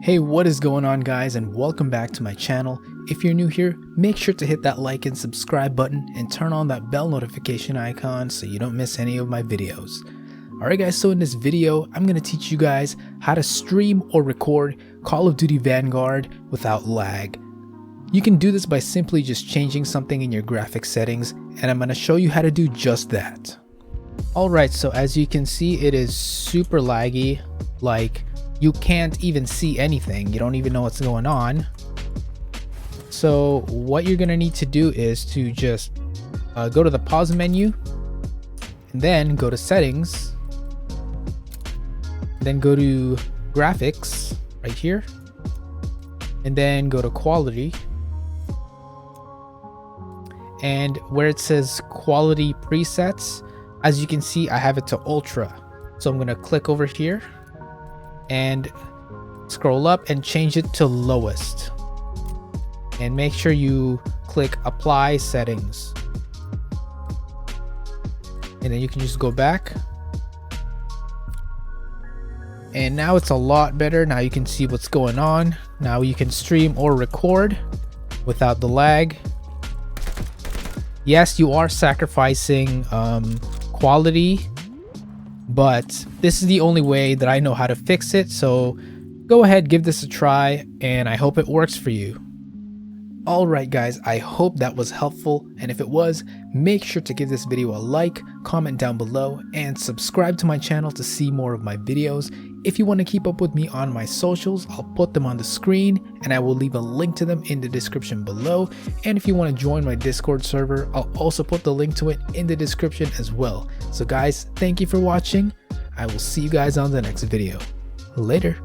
Hey, what is going on guys, and welcome back to my channel. If you're new here, make sure to hit that like and subscribe button and turn on that bell notification icon so you don't miss any of my videos. Alright guys, so in this video, I'm going to teach you guys how to stream or record Call of Duty Vanguard without lag. You can do this by simply just changing something in your graphics settings, and I'm going to show you how to do just that. Alright, so as you can see, it is super laggy, like you can't even see anything. You don't even know what's going on. So what you're gonna need to do is to just go to the pause menu and then go to settings, then go to graphics right here, and then go to quality, and where it says quality presets, as you can see, I have it to ultra. So I'm gonna click over here and scroll up and change it to lowest, and make sure you click apply settings, and then you can just go back, and now it's a lot better. Now you can see what's going on. Now you can stream or record without the lag. Yes, you are sacrificing quality, but this is the only way that I know how to fix it, so go ahead, give this a try, and I hope it works for you. Alright guys, I hope that was helpful, and if it was, make sure to give this video a like, comment down below, and subscribe to my channel to see more of my videos. If you want to keep up with me on my socials, I'll put them on the screen, and I will leave a link to them in the description below. And if you want to join my Discord server, I'll also put the link to it in the description as well. So guys, thank you for watching. I will see you guys on the next video. Later.